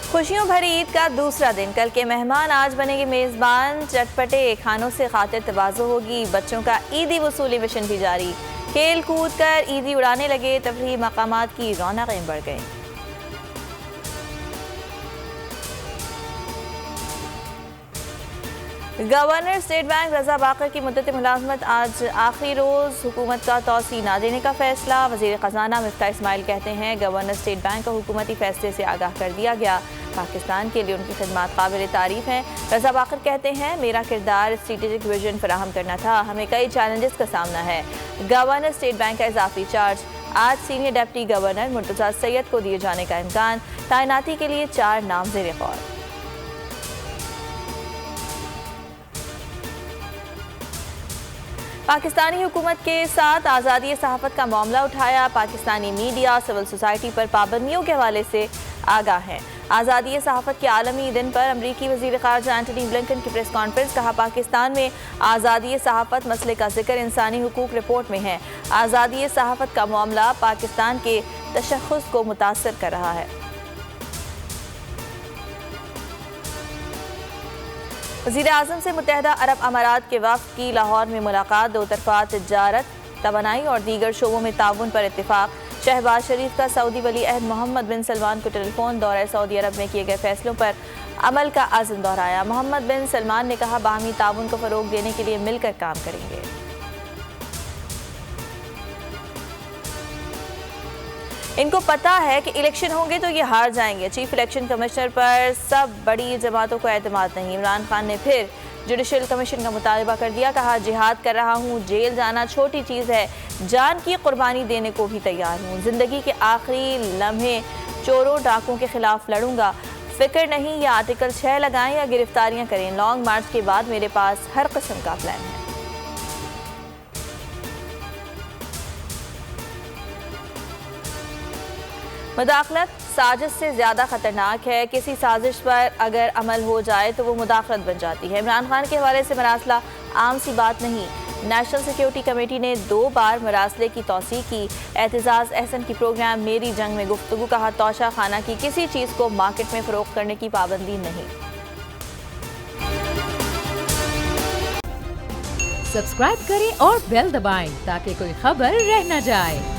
खुशियों भरी ईद का दूसरा दिन। कल के मेहमान आज बनेंगे मेज़बान। चटपटे खानों से खातिर तवाज़ो होगी। बच्चों का ईदी वसूली मिशन भी जारी। खेल कूद कर ईदी उड़ाने लगे। तफरीही मकामात की रौनकें बढ़ गईं। गवर्नर स्टेट बैंक रजा बाकर की मुद्दत मुलाजमत आज आखिरी रोज़। हुकूमत का तौसी ना देने का फैसला। वज़ीर ख़जाना मिफ्ता इस्माइल कहते हैं गवर्नर स्टेट बैंक को हुकूमती फैसले से आगाह कर दिया गया। पाकिस्तान के लिए उनकी खिदमत काबिल तारीफ़ हैं। रजा बाकर कहते हैं मेरा किरदार स्ट्रेटेजिक विजन फराहम करना था। हमें कई चैलेंजेस का सामना है। गवर्नर स्टेट बैंक का इजाफी चार्ज। आज senior deputy governor Murtaza Syed को दिए जाने का इम्कान। तैनाती के लिए 4 नाम ज़ेर गौर। पाकिस्तानी हुकूमत के साथ आज़ादी सहाफ़त का मामला उठाया। पाकिस्तानी मीडिया सिविल सोसाइटी पर पाबंदियों के हवाले से आगाह हैं। आज़ादी सहाफ़त के आलमी दिन पर अमरीकी वज़ीर ख़ारजा एंटनी ब्लिंकन की प्रेस कॉन्फ्रेंस। कहा पाकिस्तान में आज़ादी सहाफ़त मसले का जिक्र इंसानी हुकूक रिपोर्ट में है। आज़ादी सहाफ़त का मामला पाकिस्तान के तशख़्ख़ुस को मुतासर कर रहा है। वज़ीर-ए-आज़म से मुत्तहिदा अरब अमारात के वफ़द की लाहौर में मुलाकात। दो तरफ़ा तिजारत, तवानाई और दीगर शोबों में ताउन पर इत्तिफ़ाक़। शहबाज शरीफ का सऊदी वली अहद मोहम्मद बिन सलमान को टेलीफोन। दौरे सऊदी अरब में किए गए फैसलों पर अमल का आज़म दोहराया। मोहम्मद बिन सलमान ने कहा बाहमी ताउन को फ़रोग़ देने के लिए मिलकर काम करेंगे। इनको पता है कि इलेक्शन होंगे तो ये हार जाएंगे। चीफ इलेक्शन कमिश्नर पर सब बड़ी जमातों को एतमाद नहीं। इमरान खान ने फिर जुडिशल कमीशन का मुतालबा कर दिया। कहा जिहाद कर रहा हूँ, जेल जाना छोटी चीज़ है, जान की कुर्बानी देने को भी तैयार हूँ। ज़िंदगी के आखिरी लम्हे चोरों डाकों के खिलाफ लड़ूंगा। फिक्र नहीं या आर्टिकल 6 लगाएं या गिरफ्तारियाँ करें। लॉन्ग मार्च के बाद मेरे पास हर किस्म का प्लान है। मुदाखलत साजिश से ज़्यादा ख़तरनाक है। किसी साजिश पर अगर अमल हो जाए तो वो मुदाखलत बन जाती है। इमरान खान के हवाले से मरासला आम सी बात नहीं। नेशनल सिक्योरिटी कमेटी ने 2 बार मरासले की तौसीक़ की। एतजाज़ अहसन की प्रोग्राम मेरी जंग में गुफ्तगू। कहा तोशा खाना की किसी चीज़ को मार्केट में फ़रोख्त करने की पाबंदी नहीं। सब्सक्राइब करें और बेल दबाएं ताकि कोई खबर रह न जाए।